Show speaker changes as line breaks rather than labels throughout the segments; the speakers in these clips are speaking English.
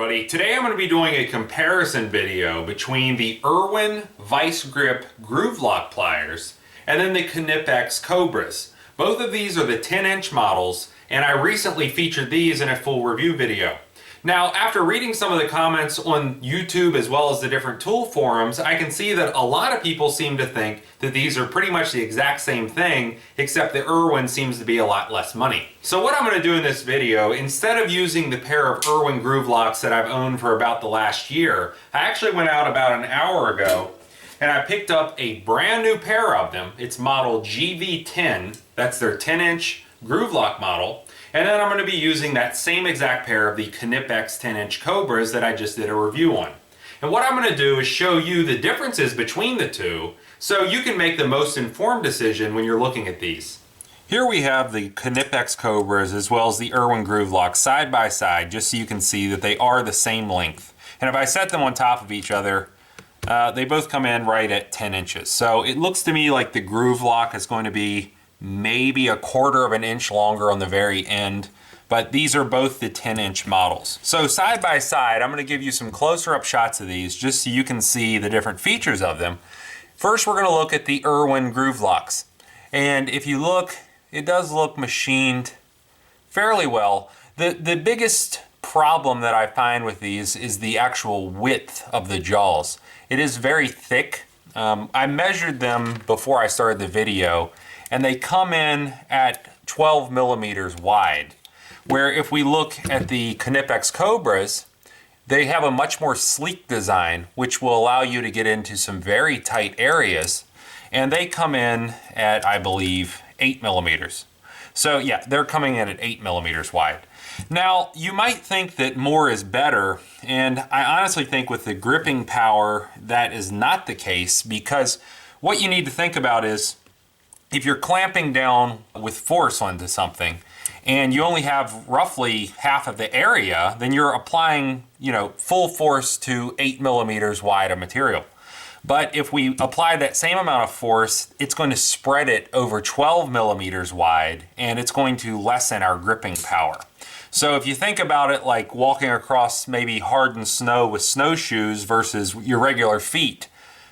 everybody. Today I'm going to be doing a comparison video between the Irwin Vice Grip Groovelock Pliers and then the Knipex Cobras. Both of these are the 10-inch models, and I recently featured these in a full review video. Now, after reading some of the comments on YouTube as well as the different tool forums, I can see that a lot of people seem to think that these are pretty much the exact same thing, except the Irwin seems to be a lot less money. So what I'm going to do in this video, instead of using the pair of Irwin Groovelocks that I've owned for about the last year, I actually went out about an hour ago and I picked up a brand new pair of them. It's model GV10, that's their 10-inch Groovelock model. And then I'm going to be using that same exact pair of the Knipex 10-inch Cobras that I just did a review on. And what I'm going to do is show you the differences between the two so you can make the most informed decision when you're looking at these. Here we have the Knipex Cobras as well as the Irwin Groovelock side by side, just so you can see that they are the same length. And if I set them on top of each other, they both come in right at 10 inches. So it looks to me like the Groovelock is going to be maybe a quarter of an inch longer on the very end, but these are both the 10-inch models. So side by side, I'm going to give you some closer up shots of these just so you can see the different features of them. First, we're going to look at the Irwin Groovelocks. And if you look, it does look machined fairly well. The biggest problem that I find with these is the actual width of the jaws. It is very thick. I measured them before I started the video, and they come in at 12 millimeters wide, where if we look at the Knipex Cobras, they have a much more sleek design, which will allow you to get into some very tight areas, and they come in at, I believe, 8 millimeters. So yeah, they're coming in at 8 millimeters wide. Now, you might think that more is better, and I honestly think with the gripping power, that is not the case, because what you need to think about is, if you're clamping down with force onto something and you only have roughly half of the area, then you're applying, full force to 8 millimeters wide of material. But if we apply that same amount of force, it's going to spread it over 12 millimeters wide, and it's going to lessen our gripping power. So if you think about it like walking across maybe hardened snow with snowshoes versus your regular feet,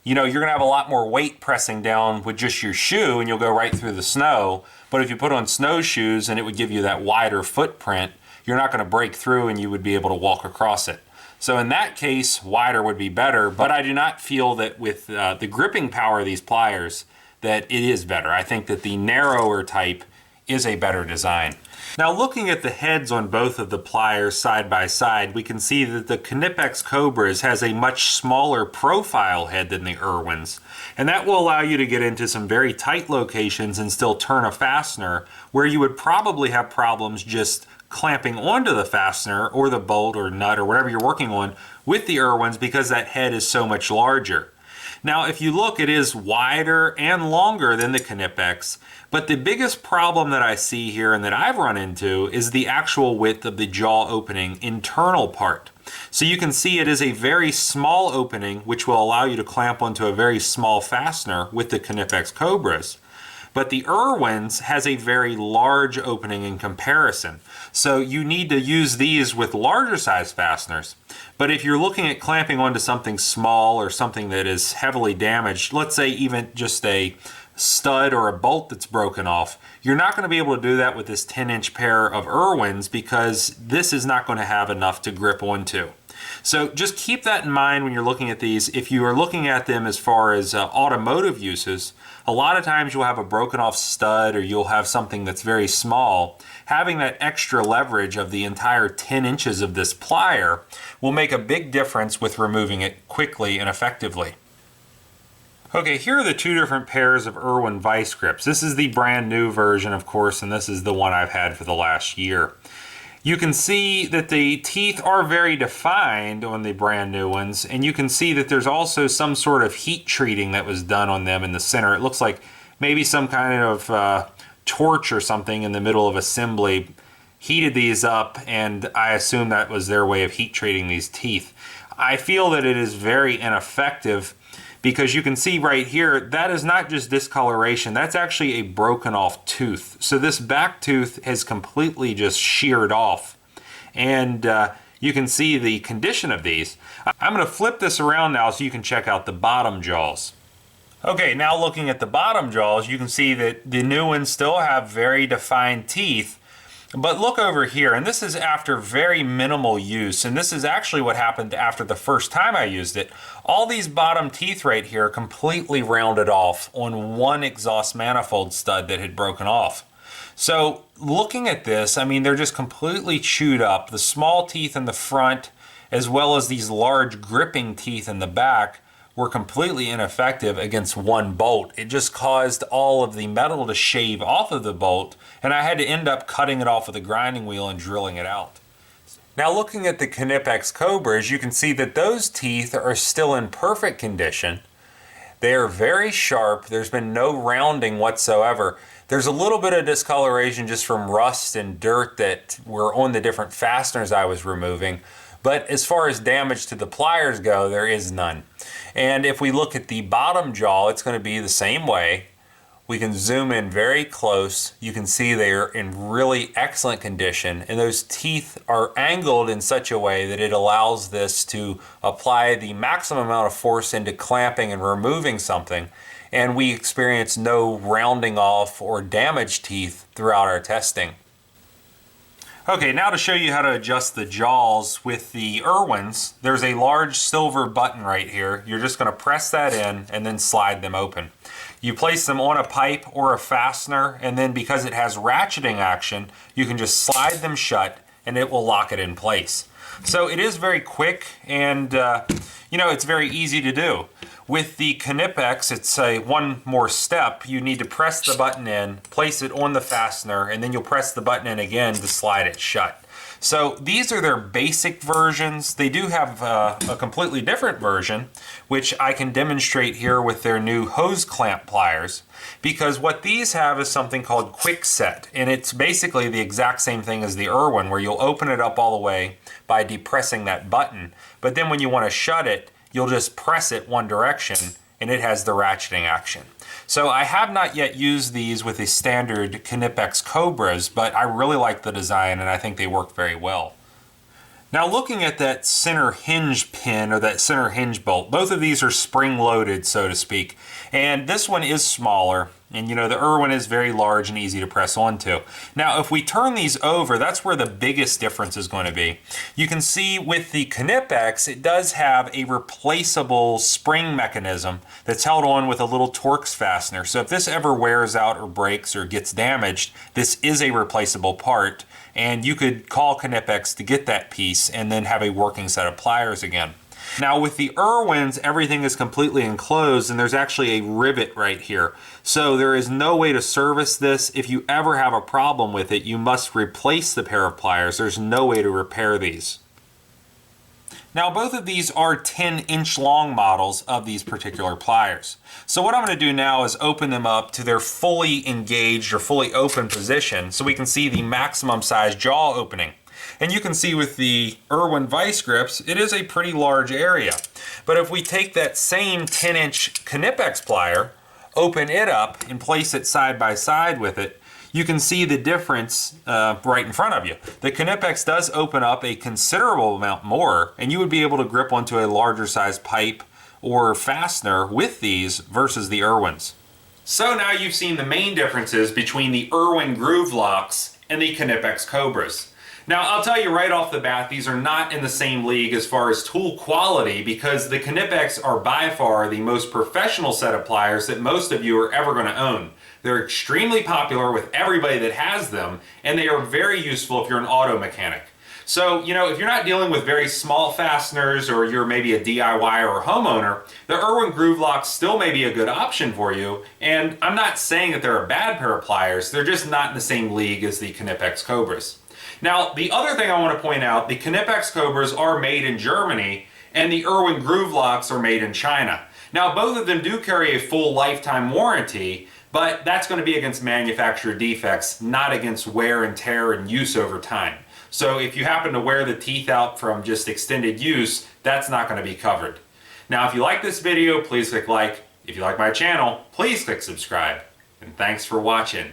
you're going to have a lot more weight pressing down with just your shoe and you'll go right through the snow. But if you put on snowshoes and it would give you that wider footprint, you're not going to break through and you would be able to walk across it. So in that case, wider would be better, but I do not feel that with the gripping power of these pliers that it is better. I think that the narrower type is a better design. Now, looking at the heads on both of the pliers side by side, we can see that the Knipex Cobras has a much smaller profile head than the Irwins, and that will allow you to get into some very tight locations and still turn a fastener where you would probably have problems just clamping onto the fastener or the bolt or nut or whatever you're working on with the Irwins, because that head is so much larger. Now, if you look, it is wider and longer than the Knipex, but the biggest problem that I see here and that I've run into is the actual width of the jaw opening internal part. So you can see it is a very small opening, which will allow you to clamp onto a very small fastener with the Knipex Cobras. But the Irwins has a very large opening in comparison. So you need to use these with larger size fasteners. But if you're looking at clamping onto something small or something that is heavily damaged, let's say even just a stud or a bolt that's broken off, you're not going to be able to do that with this 10-inch pair of Irwins, because this is not going to have enough to grip onto. So just keep that in mind when you're looking at these. If you are looking at them as far as automotive uses, a lot of times you'll have a broken off stud or you'll have something that's very small. Having that extra leverage of the entire 10 inches of this plier will make a big difference with removing it quickly and effectively. Okay, here are the two different pairs of Irwin vice grips. This is the brand new version, of course, and this is the one I've had for the last year. You can see that the teeth are very defined on the brand new ones, and you can see that there's also some sort of heat treating that was done on them in the center. It looks like maybe some kind of torch or something in the middle of assembly heated these up, and I assume that was their way of heat treating these teeth. I feel that it is very ineffective, because you can see right here, that is not just discoloration, that's actually a broken off tooth. So this back tooth has completely just sheared off. And you can see the condition of these. I'm going to flip this around now so you can check out the bottom jaws. Okay, now looking at the bottom jaws, you can see that the new ones still have very defined teeth. But look over here, and this is after very minimal use, and this is actually what happened after the first time I used it. All these bottom teeth right here completely rounded off on one exhaust manifold stud that had broken off. So looking at this, I mean, they're just completely chewed up. The small teeth in the front, as well as these large gripping teeth in the back, were completely ineffective against one bolt. It just caused all of the metal to shave off of the bolt, and I had to end up cutting it off with a grinding wheel and drilling it out. Now looking at the Knipex Cobras, you can see that those teeth are still in perfect condition. They are very sharp. There's been no rounding whatsoever. There's a little bit of discoloration just from rust and dirt that were on the different fasteners I was removing. But as far as damage to the pliers go, there is none. And if we look at the bottom jaw, it's going to be the same way. We can zoom in very close. You can see they're in really excellent condition, and those teeth are angled in such a way that it allows this to apply the maximum amount of force into clamping and removing something, and we experience no rounding off or damaged teeth throughout our testing. Okay, now to show you how to adjust the jaws with the Irwins, there's a large silver button right here. You're just going to press that in and then slide them open. You place them on a pipe or a fastener, and then because it has ratcheting action, you can just slide them shut and it will lock it in place. So it is very quick, and it's very easy to do. With the Knipex, it's one more step. You need to press the button in, place it on the fastener, and then you'll press the button in again to slide it shut. So these are their basic versions. They do have a completely different version, which I can demonstrate here with their new hose clamp pliers, because what these have is something called quick set, and it's basically the exact same thing as the Irwin, where you'll open it up all the way by depressing that button, but then when you want to shut it, you'll just press it one direction and it has the ratcheting action. So I have not yet used these with the standard Knipex Cobras, but I really like the design and I think they work very well. Now looking at that center hinge pin or that center hinge bolt, both of these are spring loaded, so to speak, and this one is smaller, and the Irwin is very large and easy to press onto. Now if we turn these over, that's where the biggest difference is going to be. You can see with the Knipex, it does have a replaceable spring mechanism that's held on with a little Torx fastener. So if this ever wears out or breaks or gets damaged, this is a replaceable part, and you could call Knipex to get that piece and then have a working set of pliers again. Now with the Irwins, everything is completely enclosed and there's actually a rivet right here. So there is no way to service this. If you ever have a problem with it, you must replace the pair of pliers. There's no way to repair these. Now both of these are 10-inch long models of these particular pliers. So what I'm going to do now is open them up to their fully engaged or fully open position so we can see the maximum size jaw opening. And you can see with the Irwin vice grips, it is a pretty large area. But if we take that same 10-inch Knipex plier, open it up and place it side by side with it, you can see the difference right in front of you. The Knipex does open up a considerable amount more, and you would be able to grip onto a larger size pipe or fastener with these versus the Irwins. So now you've seen the main differences between the Irwin Groovelocks and the Knipex Cobras. Now I'll tell you right off the bat, these are not in the same league as far as tool quality, because the Knipex are by far the most professional set of pliers that most of you are ever going to own. They're extremely popular with everybody that has them, and they are very useful if you're an auto mechanic. So, if you're not dealing with very small fasteners, or you're maybe a DIY or a homeowner, the Irwin Groovelocks still may be a good option for you. And I'm not saying that they're a bad pair of pliers, they're just not in the same league as the Knipex Cobras. Now, the other thing I want to point out, the Knipex Cobras are made in Germany, and the Irwin Groovelocks are made in China. Now, both of them do carry a full lifetime warranty, but that's going to be against manufacturer defects, not against wear and tear and use over time. So if you happen to wear the teeth out from just extended use, that's not going to be covered. Now, if you like this video, please click like. If you like my channel, please click subscribe. And thanks for watching.